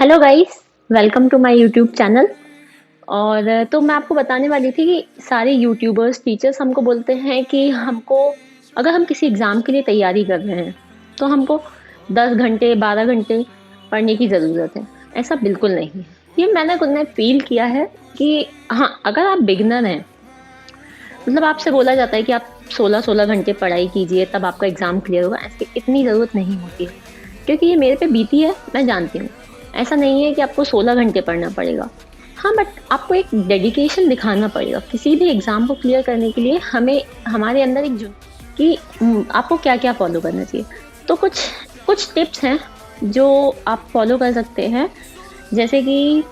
Hello guys, welcome to my YouTube channel. और तो मैं आपको बताने वाली थी कि सारे यूट्यूबर्स टीचर्स हमको बोलते हैं कि हमको अगर हम किसी एग्ज़ाम के लिए तैयारी कर रहे हैं तो हमको 10 घंटे 12 घंटे पढ़ने की ज़रूरत है। ऐसा बिल्कुल नहीं है। ये मैंने खुद ने फ़ील किया है कि हाँ, अगर आप बिगिनर हैं, मतलब आपसे बोला जाता है कि आप 16-16 घंटे पढ़ाई कीजिए तब आपका एग्ज़ाम क्लियर होगा, ऐसी इतनी ज़रूरत नहीं होती है। क्योंकि ये मेरे पे बीती है, मैं जानती हूँ। ऐसा नहीं है कि आपको 16 घंटे पढ़ना पड़ेगा। हाँ, बट आपको एक डेडिकेशन दिखाना पड़ेगा। किसी भी एग्ज़ाम को क्लियर करने के लिए हमें हमारे अंदर एक कि आपको क्या-क्या फ़ॉलो करना चाहिए। तो कुछ कुछ टिप्स हैं जो आप फ़ॉलो कर सकते हैं। जैसे कि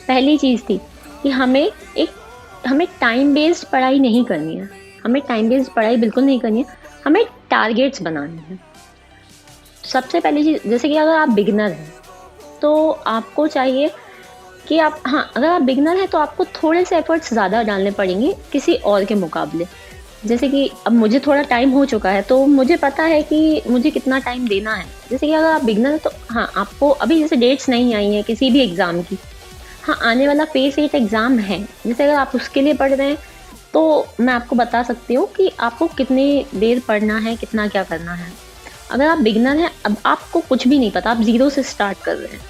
पहली चीज़ थी कि हमें टाइम बेस्ड पढ़ाई नहीं करनी है। हमें टाइम बेस्ड पढ़ाई बिल्कुल नहीं करनी है। हमें टारगेट्स बनाने हैं। सबसे पहली चीज़, जैसे कि अगर आप बिगिनर हैं तो आपको चाहिए कि आप हाँ, अगर आप बिगिनर हैं तो आपको थोड़े से एफर्ट्स ज़्यादा डालने पड़ेंगे किसी और के मुकाबले। जैसे कि अब मुझे थोड़ा टाइम हो चुका है तो मुझे पता है कि मुझे कितना टाइम देना है। जैसे कि अगर आप बिगिनर हैं तो हाँ, आपको अभी जैसे डेट्स नहीं आई हैं किसी भी एग्ज़ाम की। हाँ, आने वाला फेज़ 8 एग्ज़ाम है। जैसे अगर आप उसके लिए पढ़ रहे हैं तो मैं आपको बता सकती हूँ कि आपको कितनी देर पढ़ना है, कितना क्या करना है। अगर आप बिगिनर हैं, अब आपको कुछ भी नहीं पता, आप ज़ीरो से स्टार्ट कर रहे हैं,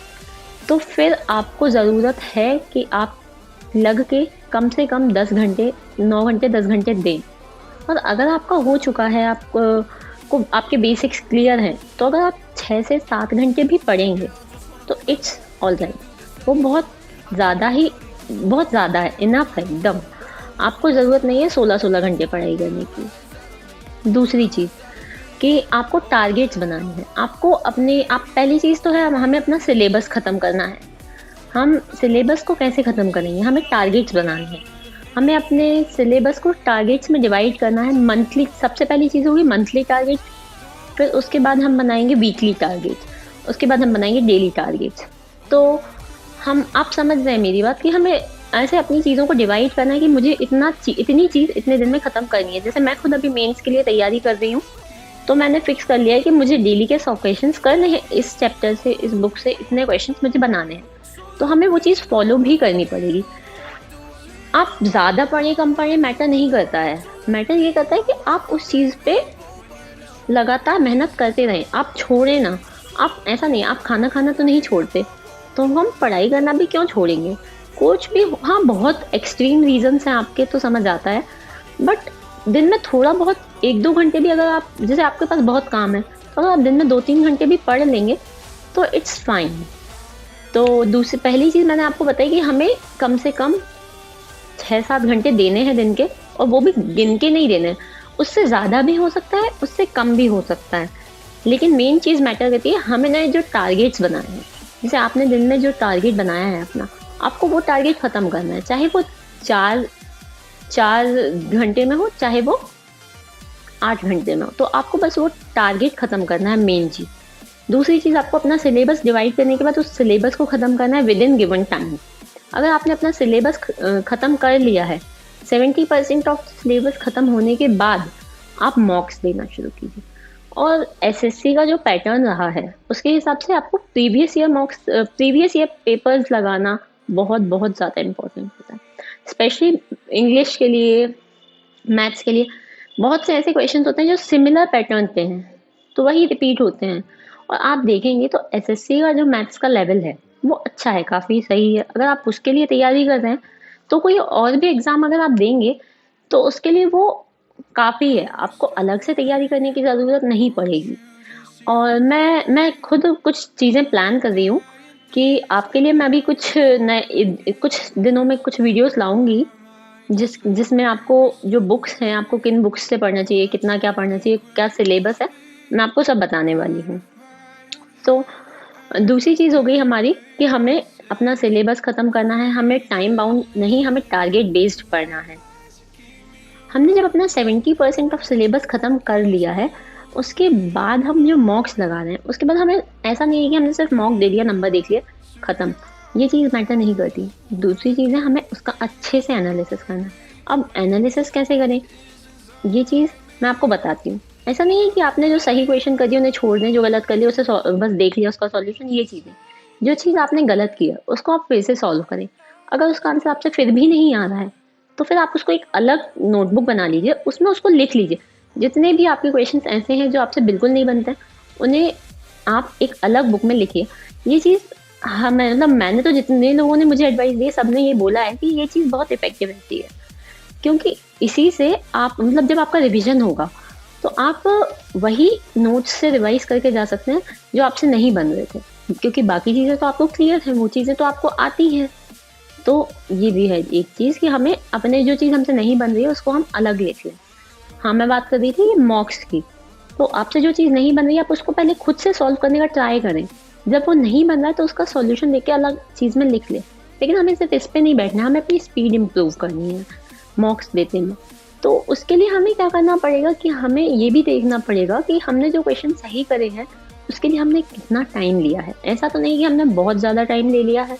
तो फिर आपको ज़रूरत है कि आप लग के कम से कम 10 घंटे, 9 घंटे, 10 घंटे दें। और अगर आपका हो चुका है, आप को आपके बेसिक्स क्लियर हैं, तो अगर आप 6 से 7 घंटे भी पढ़ेंगे, तो इट्स ऑलराइट। वो बहुत ज़्यादा है, इनफ है एकदम। आपको ज़रूरत नहीं है 16-16 घंटे पढ़ाई करने की। दूसरी चीज़ कि आपको टारगेट्स बनाने हैं। आप पहली चीज़ तो है हमें अपना सिलेबस ख़त्म करना है। हम सिलेबस को कैसे ख़त्म करेंगे? हमें टारगेट्स बनाने हैं। हमें अपने सिलेबस को टारगेट्स में डिवाइड करना है। मंथली सबसे पहली चीज़ होगी मंथली टारगेट, फिर उसके बाद हम बनाएँगे वीकली टारगेट, उसके बाद हम बनाएँगे डेली टारगेट्स। तो हम आप समझ रहे हैं मेरी बात कि हमें ऐसे अपनी चीज़ों को डिवाइड करना है कि मुझे इतनी चीज़ इतने दिन में ख़त्म करनी है। जैसे मैं खुद अभी मेंस के लिए तैयारी कर रही हूँ, तो मैंने फिक्स कर लिया है कि मुझे डेली के 100 क्वेश्चंस करने हैं। इस चैप्टर से, इस बुक से इतने क्वेश्चंस मुझे बनाने हैं। तो हमें वो चीज़ फ़ॉलो भी करनी पड़ेगी। आप ज़्यादा पढ़ें, कम पढ़ें मैटर नहीं करता है। मैटर ये करता है कि आप उस चीज़ पे लगातार मेहनत करते रहें। आप छोड़ें ना। आप ऐसा नहीं, आप खाना खाना तो नहीं छोड़ते, तो हम पढ़ाई करना भी क्यों छोड़ेंगे? कुछ भी हाँ, बहुत एक्सट्रीम रीज़न्स हैं आपके तो समझ आता है। बट दिन में थोड़ा बहुत 1-2 घंटे भी अगर आप जैसे आपके पास बहुत काम है, तो अगर आप दिन में 2-3 घंटे भी पढ़ लेंगे, तो इट्स फाइन। तो दूसरी पहली चीज़ मैंने आपको बताई कि हमें कम से कम 6-7 घंटे देने हैं दिन के, और वो भी गिन के नहीं देने हैं। उससे ज़्यादा भी हो सकता है, उससे कम भी हो सकता है। लेकिन मेन चीज़ मैटर करती है, हमने जो टारगेट्स बनाए हैं, जैसे आपने दिन में जो टारगेट बनाया है अपना, आपको वो टारगेट ख़त्म करना है। चाहे वो 4 4 घंटे में हो, चाहे वो 8 घंटे में हो, तो आपको बस वो टारगेट ख़त्म करना है, मेन चीज़। दूसरी चीज़, आपको अपना सिलेबस डिवाइड करने के बाद उस सिलेबस को ख़त्म करना है विदिन गिवन टाइम। अगर आपने अपना सिलेबस ख़त्म कर लिया है, 70% ऑफ सिलेबस ख़त्म होने के बाद आप मॉक्स देना शुरू कीजिए। और एसएससी का जो पैटर्न रहा है, उसके हिसाब से आपको प्रीवियस ईयर पेपर्स लगाना बहुत बहुत ज़्यादा इम्पोर्टेंट होता है। स्पेशली इंग्लिश के लिए, मैथ्स के लिए बहुत से ऐसे क्वेश्चंस होते हैं जो सिमिलर पैटर्न पे हैं, तो वही रिपीट होते हैं। और आप देखेंगे तो एसएससी का जो मैथ्स का लेवल है वो अच्छा है, काफ़ी सही है। अगर आप उसके लिए तैयारी कर रहे हैं तो कोई और भी एग्ज़ाम अगर आप देंगे तो उसके लिए वो काफ़ी है, आपको अलग से तैयारी करने की ज़रूरत नहीं पड़ेगी। और मैं खुद कुछ चीज़ें प्लान कर रही हूँ कि आपके लिए मैं भी कुछ दिनों में कुछ वीडियोस लाऊंगी, जिसमें आपको जो बुक्स हैं, आपको किन बुक्स से पढ़ना चाहिए, कितना क्या पढ़ना चाहिए, क्या सिलेबस है, मैं आपको सब बताने वाली हूँ। तो दूसरी चीज़ हो गई हमारी कि हमें अपना सिलेबस ख़त्म करना है, हमें टाइम बाउंड नहीं, हमें टारगेट बेस्ड पढ़ना है। हमने जब अपना 70% ऑफ सिलेबस ख़त्म कर लिया है, उसके बाद हम जो मॉक्स लगा रहे हैं, उसके बाद हमें ऐसा नहीं है कि हमने सिर्फ मॉक दे दिया, नंबर देख लिया, ख़त्म। ये चीज़ मैटर नहीं करती। दूसरी चीज़ है, हमें उसका अच्छे से एनालिसिस करना है। अब एनालिसिस कैसे करें, ये चीज़ मैं आपको बताती हूँ। ऐसा नहीं है कि आपने जो सही क्वेश्चन कर दिया उन्हें छोड़ दें, जो गलत कर लिया उसे बस देख लिया उसका सॉल्यूशन, ये चीज़ है। जो चीज़ आपने गलत की है उसको आप फिर से सॉल्व करें। अगर उसका आंसर आपसे फिर भी नहीं आ रहा है तो फिर आप उसको एक अलग नोटबुक बना लीजिए, उसमें उसको लिख लीजिए। जितने भी आपके क्वेश्चंस ऐसे हैं जो आपसे बिल्कुल नहीं बनते हैं, उन्हें आप एक अलग बुक में लिखिए। ये चीज़ हाँ, मतलब मैंने तो जितने लोगों ने मुझे एडवाइस दी सबने ये बोला है कि ये चीज़ बहुत इफ़ेक्टिव रहती है। क्योंकि इसी से आप मतलब जब आपका रिवीजन होगा तो आप वही नोट्स से रिवाइज करके जा सकते हैं जो आपसे नहीं बन रहे थे, क्योंकि बाकी चीज़ें तो आपको क्लियर है, वो चीज़ें तो आपको आती हैं। तो ये भी है एक चीज़ कि हमें अपने जो चीज़ हमसे नहीं बन रही है उसको हम अलग लिख लें। हाँ, मैं बात कर रही थी ये मॉक्स की। तो आपसे जो चीज़ नहीं बन रही है आप उसको पहले खुद से सॉल्व करने का ट्राई करें। जब वो नहीं बन रहा है तो उसका सॉल्यूशन देख के अलग चीज़ में लिख लें। लेकिन हमें सिर्फ इस पे नहीं बैठना है, हमें अपनी स्पीड इम्प्रूव करनी है मॉक्स देते में। तो उसके लिए हमें क्या करना पड़ेगा कि हमें ये भी देखना पड़ेगा कि हमने जो क्वेश्चन सही करे हैं उसके लिए हमने कितना टाइम लिया है। ऐसा तो नहीं कि हमने बहुत ज़्यादा टाइम ले लिया है,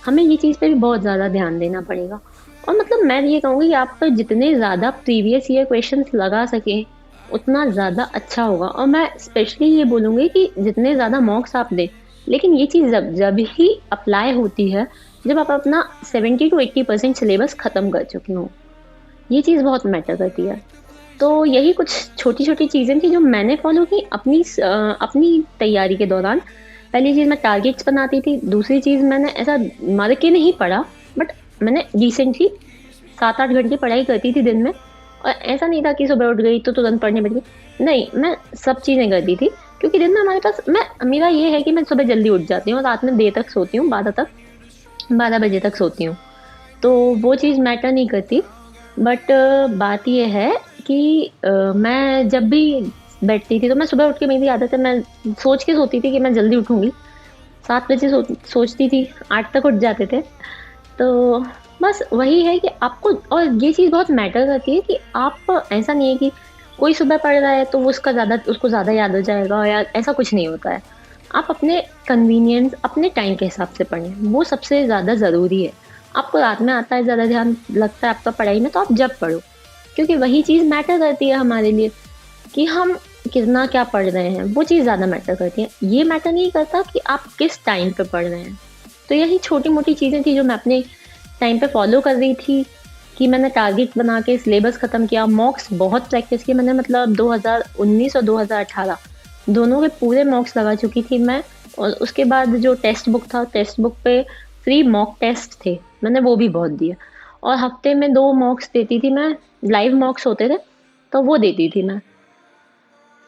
हमें ये चीज़ पे भी बहुत ज़्यादा ध्यान देना पड़ेगा। और मतलब मैं ये कहूँगी कि आप जितने ज़्यादा प्रीवियस ईयर क्वेश्चंस लगा सकें, उतना ज़्यादा अच्छा होगा। और मैं स्पेशली ये बोलूँगी कि जितने ज़्यादा मॉक्स आप दें, लेकिन ये चीज़ जब जब ही अप्लाई होती है, जब आप अपना 70 टू 80% सिलेबस ख़त्म कर चुके हों। ये चीज़ बहुत मैटर करती है। तो यही कुछ छोटी-छोटी चीज़ें थी जो मैंने फ़ॉलो की अपनी तैयारी के दौरान। पहली चीज़ मैं टारगेट्स बनाती थी, दूसरी चीज़ मैंने ऐसा मर के नहीं पढ़ा, बट मैंने रिसेंटली 7-8 घंटे पढ़ाई करती थी दिन में। और ऐसा नहीं था कि सुबह उठ गई तो तुरंत पढ़ने बैठ गई। नहीं, मैं सब चीज़ें करती थी क्योंकि दिन में हमारे पास मेरा ये है कि मैं सुबह जल्दी उठ जाती हूँ और रात में देर तक सोती हूँ, 12 बजे तक सोती हूँ। तो वो चीज़ मैटर नहीं करती। बट बात ये है कि मैं जब भी बैठती थी तो मैं सुबह उठ के, मेरी आदत है, मैं सोच के सोती थी कि मैं जल्दी उठूँगी। 7 बजे सोचती थी, 8 तक उठ जाते थे। तो बस वही है कि आपको, और ये चीज़ बहुत मैटर करती है कि आप, ऐसा नहीं है कि कोई सुबह पढ़ रहा है तो वो उसको ज़्यादा याद हो जाएगा, या ऐसा कुछ नहीं होता है। आप अपने कन्वीनियंस, अपने टाइम के हिसाब से पढ़ें, वो सबसे ज़्यादा ज़रूरी है। आपको रात में आता है, ज़्यादा ध्यान लगता है आपका पढ़ाई में, तो आप जब पढ़ो, क्योंकि वही चीज़ मैटर करती है हमारे लिए कि हम कितना क्या पढ़ रहे हैं, वो चीज़ ज़्यादा मैटर करती है। ये मैटर नहीं करता कि आप किस टाइम पे पढ़ रहे हैं। तो यही छोटी-मोटी चीज़ें थी जो मैं अपने टाइम पे फ़ॉलो कर रही थी कि मैंने टारगेट बना के सिलेबस ख़त्म किया, मॉक्स बहुत प्रैक्टिस की मैंने, मतलब 2019 और 2018 दोनों के पूरे मॉक्स लगा चुकी थी मैं। और उसके बाद जो टेक्स्ट बुक था, टेक्स्ट बुक पे फ्री मॉक टेस्ट थे, मैंने वो भी बहुत दिए। और हफ्ते में 2 मॉक्स देती थी मैं, लाइव मॉक्स होते थे, तो वो देती थी मैं।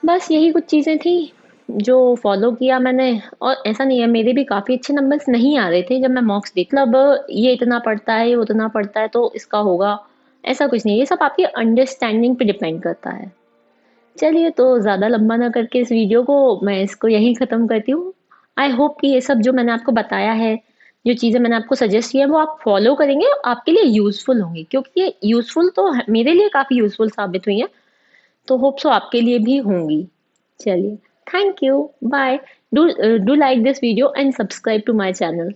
बस यही कुछ चीज़ें थी जो फ़ॉलो किया मैंने। और ऐसा नहीं है, मेरे भी काफ़ी अच्छे नंबर्स नहीं आ रहे थे जब मैं मॉक्स देती, मतलब ये इतना पढ़ता है, ये उतना पढ़ता है तो इसका होगा, ऐसा कुछ नहीं है। ये सब आपकी अंडरस्टैंडिंग पे डिपेंड करता है। चलिए, तो ज़्यादा लंबा ना करके इस वीडियो को मैं इसको यहीं ख़त्म करती हूँ। आई होप कि ये सब जो मैंने आपको बताया है, जो चीज़ें मैंने आपको सजेस्ट की है, वो आप फ़ॉलो करेंगे और आपके लिए यूज़फुल होंगी, क्योंकि ये यूज़फुल तो मेरे लिए काफ़ी यूज़फुल साबित हुई हैं। तो होप सो आपके लिए भी होंगी। चलिए, thank you, bye. Do like this video and subscribe to my channel.